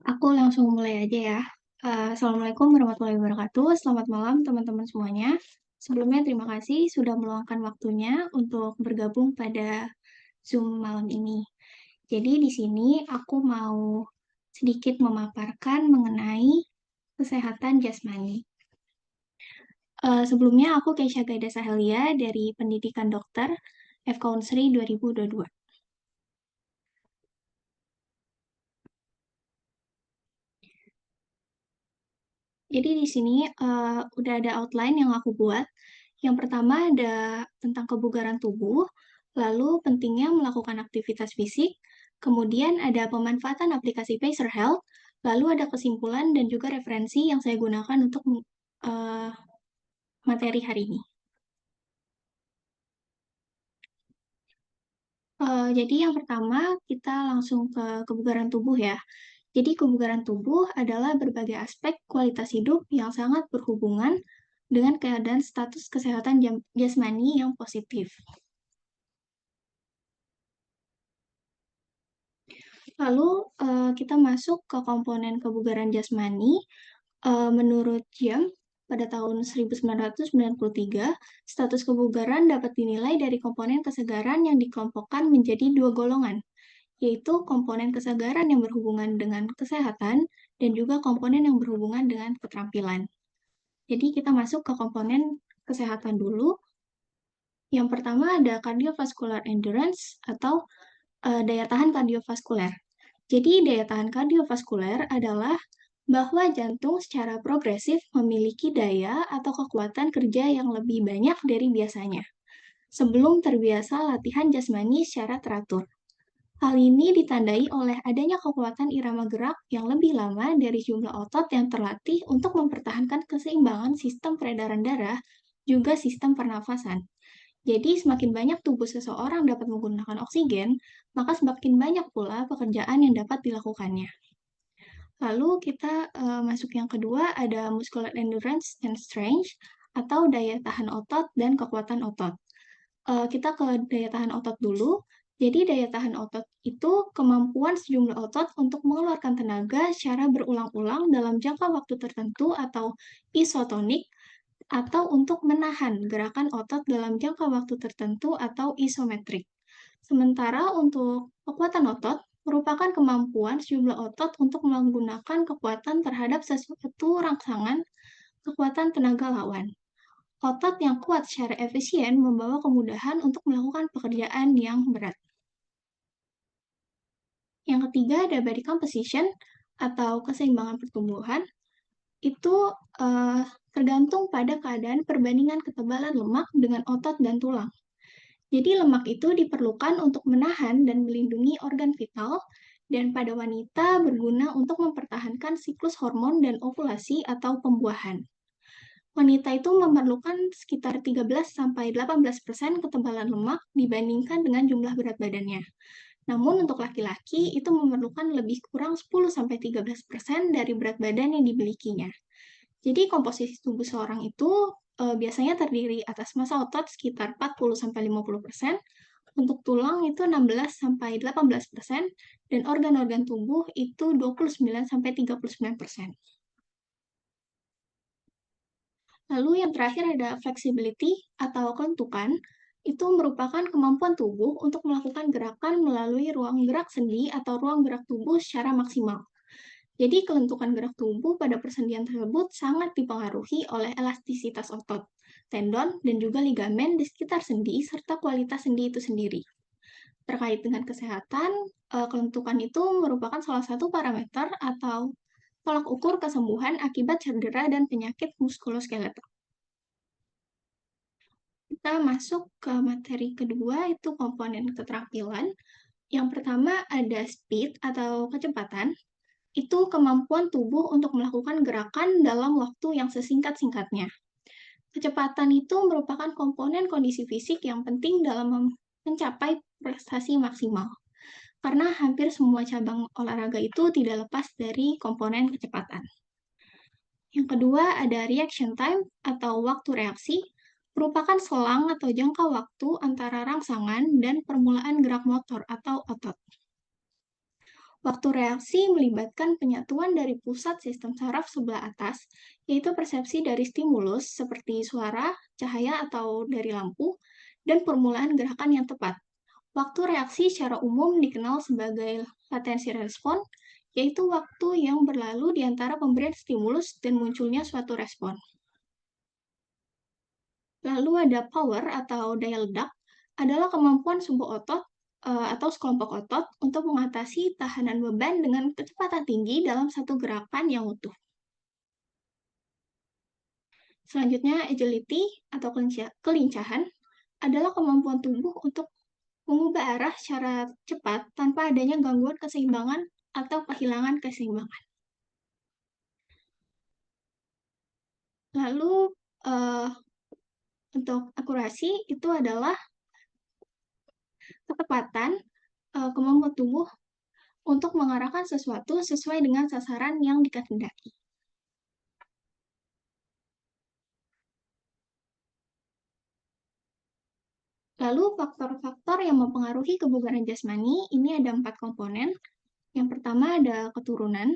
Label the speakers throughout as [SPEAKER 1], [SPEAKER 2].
[SPEAKER 1] Aku langsung mulai aja ya. Assalamualaikum warahmatullahi wabarakatuh. Selamat malam teman-teman semuanya. Sebelumnya terima kasih sudah meluangkan waktunya untuk bergabung pada Zoom malam ini. Jadi di sini aku mau sedikit memaparkan mengenai kesehatan jasmani. Sebelumnya aku Keisha Gaida Sahelia dari Pendidikan Dokter FK Unsri 2022. Jadi di sini udah ada outline yang aku buat. Yang pertama ada tentang kebugaran tubuh, lalu pentingnya melakukan aktivitas fisik, kemudian ada pemanfaatan aplikasi Pacer Health, lalu ada kesimpulan dan juga referensi yang saya gunakan untuk eh, materi hari ini. Jadi yang pertama kita langsung ke kebugaran tubuh ya. Jadi kebugaran tubuh adalah berbagai aspek kualitas hidup yang sangat berhubungan dengan keadaan status kesehatan jasmani yang positif. Lalu kita masuk ke komponen kebugaran jasmani. Menurut Jam, pada tahun 1993, status kebugaran dapat dinilai dari komponen kesegaran yang dikelompokkan menjadi dua golongan, yaitu komponen kesegaran yang berhubungan dengan kesehatan dan juga komponen yang berhubungan dengan keterampilan. Jadi kita masuk ke komponen kesehatan dulu. Yang pertama ada cardiovascular endurance atau daya tahan kardiovaskuler. Jadi daya tahan kardiovaskuler adalah bahwa jantung secara progresif memiliki daya atau kekuatan kerja yang lebih banyak dari biasanya sebelum terbiasa latihan jasmani secara teratur. Hal ini ditandai oleh adanya kekuatan irama gerak yang lebih lama dari jumlah otot yang terlatih untuk mempertahankan keseimbangan sistem peredaran darah, juga sistem pernafasan. Jadi, semakin banyak tubuh seseorang dapat menggunakan oksigen, maka semakin banyak pula pekerjaan yang dapat dilakukannya. Lalu kita masuk yang kedua, ada muscular endurance and strength, atau daya tahan otot dan kekuatan otot. Kita ke daya tahan otot dulu. Jadi daya tahan otot itu kemampuan sejumlah otot untuk mengeluarkan tenaga secara berulang-ulang dalam jangka waktu tertentu atau isotonik, atau untuk menahan gerakan otot dalam jangka waktu tertentu atau isometrik. Sementara untuk kekuatan otot merupakan kemampuan sejumlah otot untuk menggunakan kekuatan terhadap sesuatu rangsangan kekuatan tenaga lawan. Otot yang kuat secara efisien membawa kemudahan untuk melakukan pekerjaan yang berat. Yang ketiga ada body composition atau keseimbangan pertumbuhan. Itu tergantung pada keadaan perbandingan ketebalan lemak dengan otot dan tulang. Jadi lemak itu diperlukan untuk menahan dan melindungi organ vital, dan pada wanita berguna untuk mempertahankan siklus hormon dan ovulasi atau pembuahan. Wanita itu memerlukan sekitar 13-18% ketebalan lemak dibandingkan dengan jumlah berat badannya. Namun untuk laki-laki itu memerlukan lebih kurang 10-13% dari berat badan yang dimilikinya. Jadi komposisi tubuh seorang itu biasanya terdiri atas massa otot sekitar 40-50%, untuk tulang itu 16-18%, dan organ-organ tubuh itu 29-39%. Lalu yang terakhir ada flexibility atau kelentukan, itu merupakan kemampuan tubuh untuk melakukan gerakan melalui ruang gerak sendi atau ruang gerak tubuh secara maksimal. Jadi kelentukan gerak tubuh pada persendian tersebut sangat dipengaruhi oleh elastisitas otot, tendon, dan juga ligamen di sekitar sendi serta kualitas sendi itu sendiri. Terkait dengan kesehatan, kelentukan itu merupakan salah satu parameter atau tolak ukur kesembuhan akibat cedera dan penyakit muskuloskeletal. Kita masuk ke materi kedua, itu komponen keterampilan. Yang pertama ada speed atau kecepatan. Itu kemampuan tubuh untuk melakukan gerakan dalam waktu yang sesingkat-singkatnya. Kecepatan itu merupakan komponen kondisi fisik yang penting dalam mencapai prestasi maksimal. Karena hampir semua cabang olahraga itu tidak lepas dari komponen kecepatan. Yang kedua ada reaction time atau waktu reaksi, merupakan selang atau jangka waktu antara rangsangan dan permulaan gerak motor atau otot. Waktu reaksi melibatkan penyatuan dari pusat sistem saraf sebelah atas, yaitu persepsi dari stimulus seperti suara, cahaya, atau dari lampu, dan permulaan gerakan yang tepat. Waktu reaksi secara umum dikenal sebagai latensi respon, yaitu waktu yang berlalu di antara pemberian stimulus dan munculnya suatu respon. Lalu ada power atau daya ledak, adalah kemampuan sebuah otot atau sekelompok otot untuk mengatasi tahanan beban dengan kecepatan tinggi dalam satu gerakan yang utuh. Selanjutnya, agility atau kelincahan adalah kemampuan tubuh untuk mengubah arah secara cepat tanpa adanya gangguan keseimbangan atau kehilangan keseimbangan. Lalu, eh, untuk akurasi itu adalah ketepatan kemampuan tubuh untuk mengarahkan sesuatu sesuai dengan sasaran yang dikehendaki. Lalu faktor-faktor yang mempengaruhi kebugaran jasmani ini ada 4 komponen. Yang pertama ada keturunan.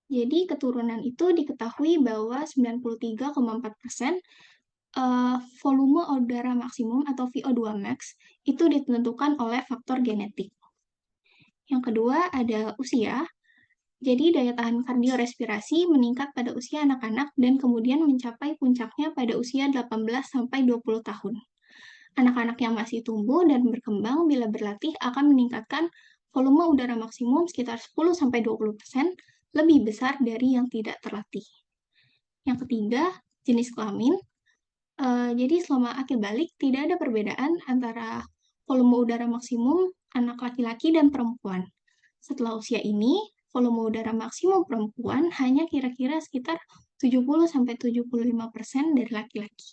[SPEAKER 1] Jadi keturunan itu diketahui bahwa 93,4% volume udara maksimum atau VO2 max itu ditentukan oleh faktor genetik. Yang kedua ada usia. Jadi daya tahan kardiorespirasi meningkat pada usia anak-anak dan kemudian mencapai puncaknya pada usia 18-20 tahun. Anak-anak yang masih tumbuh dan berkembang bila berlatih akan meningkatkan volume udara maksimum sekitar 10-20% lebih besar dari yang tidak terlatih. Yang ketiga, jenis kelamin. Jadi selama akil balik tidak ada perbedaan antara volume udara maksimum anak laki-laki dan perempuan. Setelah usia ini, volume udara maksimum perempuan hanya kira-kira sekitar 70-75% dari laki-laki.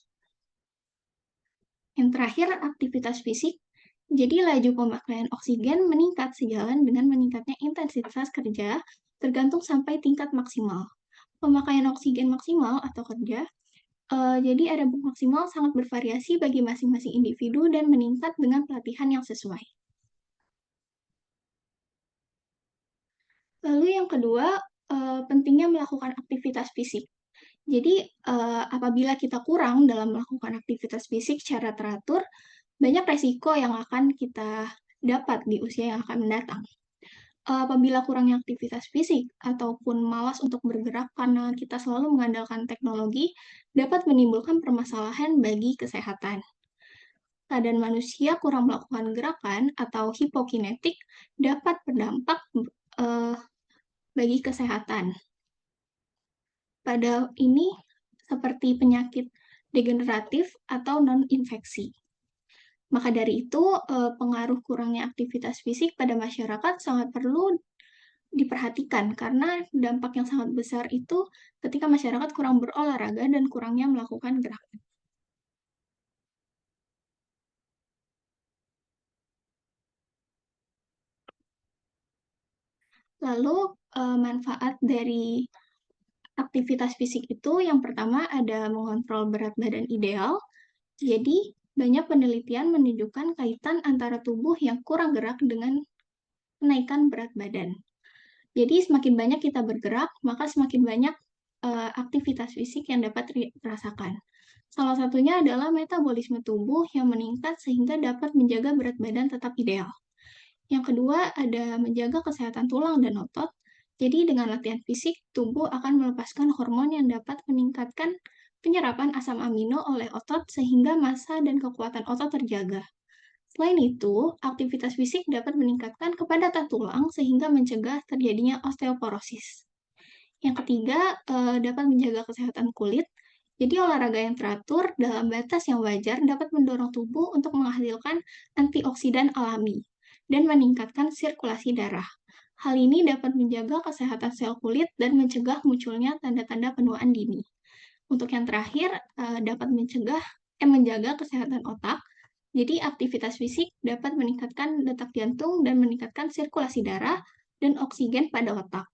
[SPEAKER 1] Yang terakhir, aktivitas fisik. Jadi laju pemakaian oksigen meningkat sejalan dengan meningkatnya intensitas kerja tergantung sampai tingkat maksimal. Pemakaian oksigen maksimal atau kerja, jadi ada maksimal sangat bervariasi bagi masing-masing individu dan meningkat dengan pelatihan yang sesuai. Lalu yang kedua, pentingnya melakukan aktivitas fisik. Jadi, apabila kita kurang dalam melakukan aktivitas fisik secara teratur, banyak resiko yang akan kita dapat di usia yang akan mendatang. Apabila kurangnya aktivitas fisik ataupun malas untuk bergerak karena kita selalu mengandalkan teknologi, dapat menimbulkan permasalahan bagi kesehatan. Keadaan manusia kurang melakukan gerakan atau hipokinetik dapat berdampak eh, bagi kesehatan. Pada ini seperti penyakit degeneratif atau non-infeksi. Maka dari itu, pengaruh kurangnya aktivitas fisik pada masyarakat sangat perlu diperhatikan karena dampak yang sangat besar itu ketika masyarakat kurang berolahraga dan kurangnya melakukan gerakan. Lalu, manfaat dari aktivitas fisik itu yang pertama ada mengontrol berat badan ideal. Jadi, banyak penelitian menunjukkan kaitan antara tubuh yang kurang gerak dengan kenaikan berat badan. Jadi, semakin banyak kita bergerak, maka semakin banyak aktivitas fisik yang dapat dirasakan. Salah satunya adalah metabolisme tubuh yang meningkat sehingga dapat menjaga berat badan tetap ideal. Yang kedua, ada menjaga kesehatan tulang dan otot. Jadi, dengan latihan fisik, tubuh akan melepaskan hormon yang dapat meningkatkan penyerapan asam amino oleh otot sehingga massa dan kekuatan otot terjaga. Selain itu, aktivitas fisik dapat meningkatkan kepadatan tulang sehingga mencegah terjadinya osteoporosis. Yang ketiga, dapat menjaga kesehatan kulit. Jadi olahraga yang teratur dalam batas yang wajar dapat mendorong tubuh untuk menghasilkan antioksidan alami dan meningkatkan sirkulasi darah. Hal ini dapat menjaga kesehatan sel kulit dan mencegah munculnya tanda-tanda penuaan dini. Untuk yang terakhir, dapat menjaga kesehatan otak. Jadi aktivitas fisik dapat meningkatkan detak jantung dan meningkatkan sirkulasi darah dan oksigen pada otak.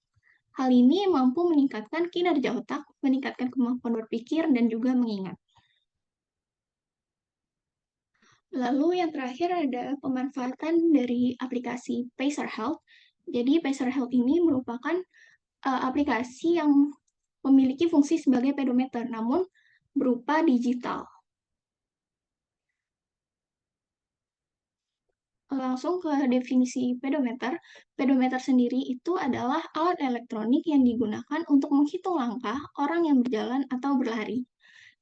[SPEAKER 1] Hal ini mampu meningkatkan kinerja otak, meningkatkan kemampuan berpikir, dan juga mengingat. Lalu yang terakhir ada pemanfaatan dari aplikasi Pacer Health. Jadi Pacer Health ini merupakan aplikasi yang memiliki fungsi sebagai pedometer, namun berupa digital. Langsung ke definisi pedometer. Pedometer sendiri itu adalah alat elektronik yang digunakan untuk menghitung langkah orang yang berjalan atau berlari.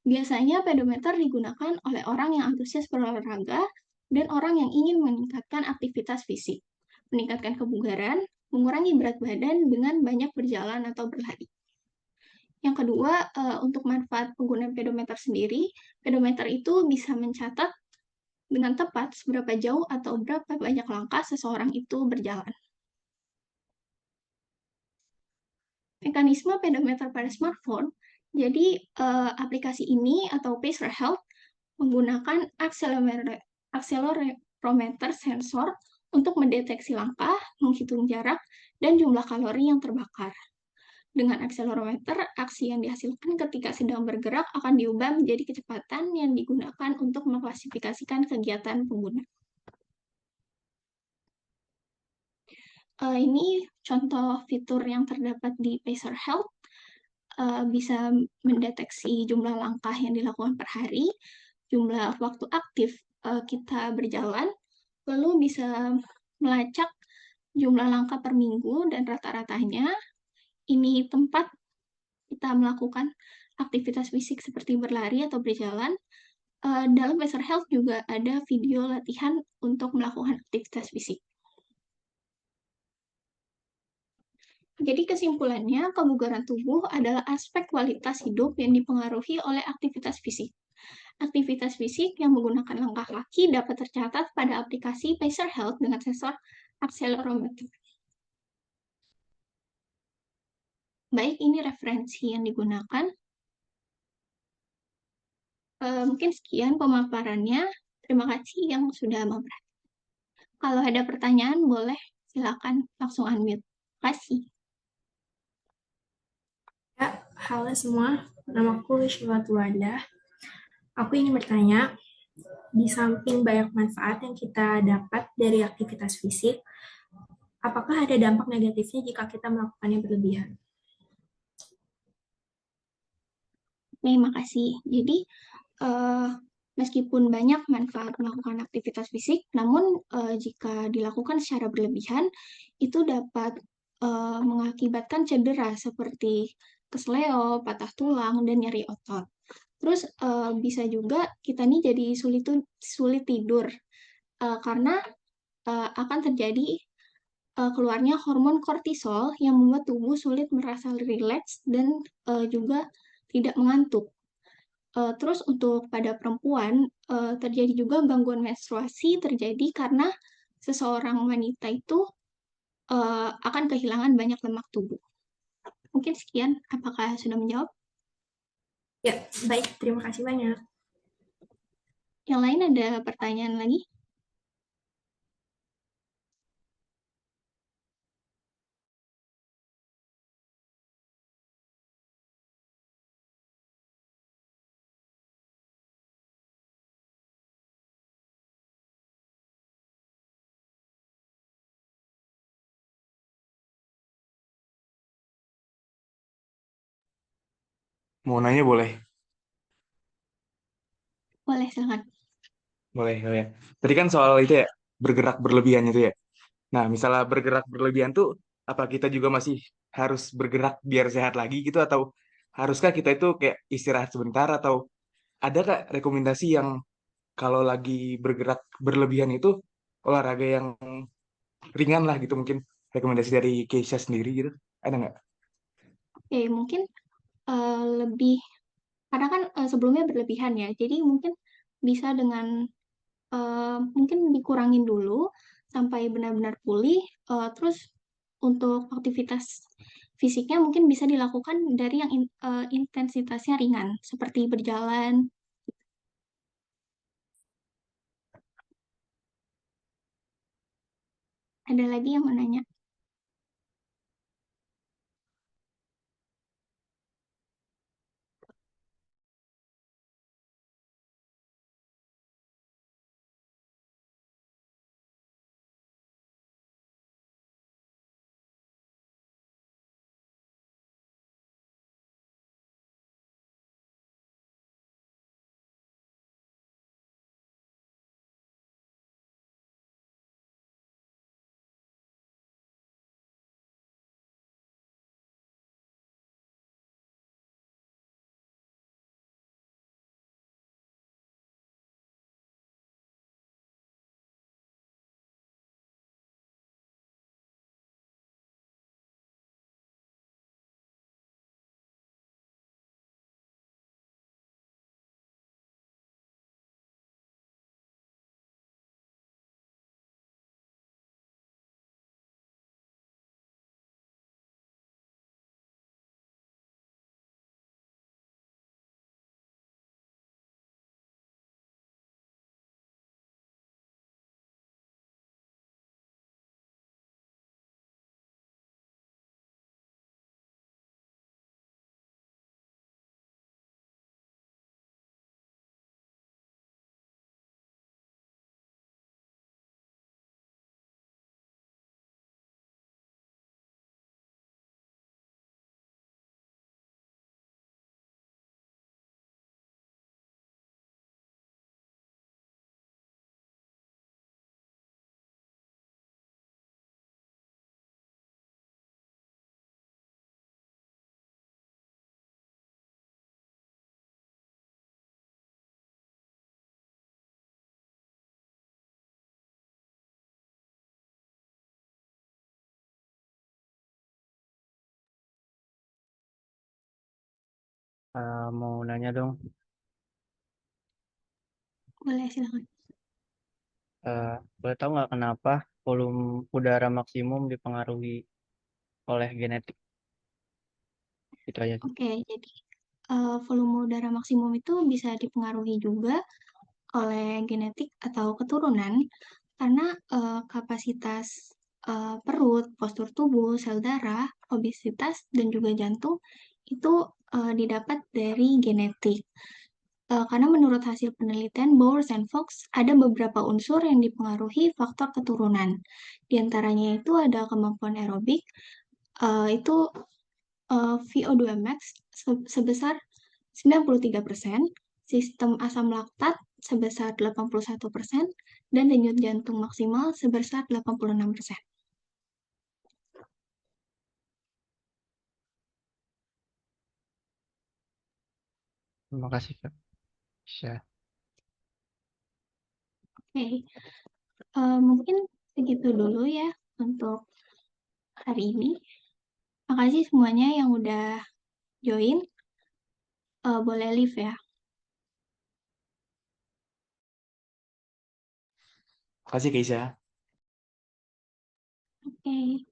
[SPEAKER 1] Biasanya pedometer digunakan oleh orang yang antusias berolahraga dan orang yang ingin meningkatkan aktivitas fisik, meningkatkan kebugaran, mengurangi berat badan dengan banyak berjalan atau berlari. Yang kedua, untuk manfaat penggunaan pedometer sendiri, pedometer itu bisa mencatat dengan tepat seberapa jauh atau berapa banyak langkah seseorang itu berjalan. Mekanisme pedometer pada smartphone, jadi aplikasi ini atau Pacer Health menggunakan akselerometer sensor untuk mendeteksi langkah, menghitung jarak, dan jumlah kalori yang terbakar. Dengan akselerometer, aksi yang dihasilkan ketika sedang bergerak akan diubah menjadi kecepatan yang digunakan untuk mengklasifikasikan kegiatan pengguna. Ini contoh fitur yang terdapat di Pacer Health, bisa mendeteksi jumlah langkah yang dilakukan per hari, jumlah waktu aktif kita berjalan, lalu bisa melacak jumlah langkah per minggu dan rata-ratanya. Ini tempat kita melakukan aktivitas fisik seperti berlari atau berjalan. Dalam Pacer Health juga ada video latihan untuk melakukan aktivitas fisik. Jadi kesimpulannya, kebugaran tubuh adalah aspek kualitas hidup yang dipengaruhi oleh aktivitas fisik. Aktivitas fisik yang menggunakan langkah kaki dapat tercatat pada aplikasi Pacer Health dengan sensor akselerometer. Baik, ini referensi yang digunakan. Mungkin sekian pemaparannya. Terima kasih yang sudah memperhatikan. Kalau ada pertanyaan, boleh silakan langsung unmute. Terima kasih.
[SPEAKER 2] Ya, halo semua, namaku Syifa Tuwanda. Aku ingin bertanya, di samping banyak manfaat yang kita dapat dari aktivitas fisik, apakah ada dampak negatifnya jika kita melakukannya berlebihan?
[SPEAKER 1] Oke, makasih. Jadi, uh, meskipun banyak manfaat melakukan aktivitas fisik, namun jika dilakukan secara berlebihan, itu dapat mengakibatkan cedera seperti kesleo, patah tulang, dan nyeri otot. Terus bisa juga kita nih jadi sulit tidur karena akan terjadi keluarnya hormon kortisol yang membuat tubuh sulit merasa rileks dan juga tidak mengantuk. Terus untuk pada perempuan, terjadi juga gangguan menstruasi terjadi karena seseorang wanita itu akan kehilangan banyak lemak tubuh. Mungkin sekian, apakah sudah menjawab?
[SPEAKER 2] Ya, baik, terima kasih banyak.
[SPEAKER 1] Yang lain ada pertanyaan lagi?
[SPEAKER 3] Mau nanya boleh?
[SPEAKER 1] Boleh, silakan.
[SPEAKER 3] Boleh, boleh. Tadi kan soal itu ya, bergerak berlebihan itu ya. Nah, misalnya bergerak berlebihan tuh, apa kita juga masih harus bergerak biar sehat lagi gitu, atau haruskah kita itu kayak istirahat sebentar, atau ada kak rekomendasi yang kalau lagi bergerak berlebihan itu olahraga yang ringan lah gitu, mungkin rekomendasi dari Keisha sendiri gitu, ada nggak?
[SPEAKER 1] Oke, mungkin lebih, karena kan sebelumnya berlebihan ya, jadi mungkin bisa dengan mungkin dikurangin dulu sampai benar-benar pulih. Terus untuk aktivitas fisiknya mungkin bisa dilakukan dari yang intensitasnya ringan, seperti berjalan. Ada lagi yang mau nanya?
[SPEAKER 4] Mau nanya dong,
[SPEAKER 1] Boleh, silakan.
[SPEAKER 4] boleh tahu nggak kenapa volume udara maksimum dipengaruhi oleh genetik? Itu aja sih.
[SPEAKER 1] Oke, jadi volume udara maksimum itu bisa dipengaruhi juga oleh genetik atau keturunan karena kapasitas perut, postur tubuh, sel darah, obesitas, dan juga jantung itu didapat dari genetik. Karena menurut hasil penelitian Bowers and Fox, ada beberapa unsur yang dipengaruhi faktor keturunan. Di antaranya itu ada kemampuan aerobik, itu VO2 max sebesar 93%, sistem asam laktat sebesar 81%, dan denyut jantung maksimal sebesar 86%.
[SPEAKER 4] Terima kasih, Kak. Bisa.
[SPEAKER 1] Oke, mungkin segitu dulu ya untuk hari ini. Makasih semuanya yang udah join. Boleh leave ya.
[SPEAKER 3] Makasih Keisha.
[SPEAKER 1] Oke.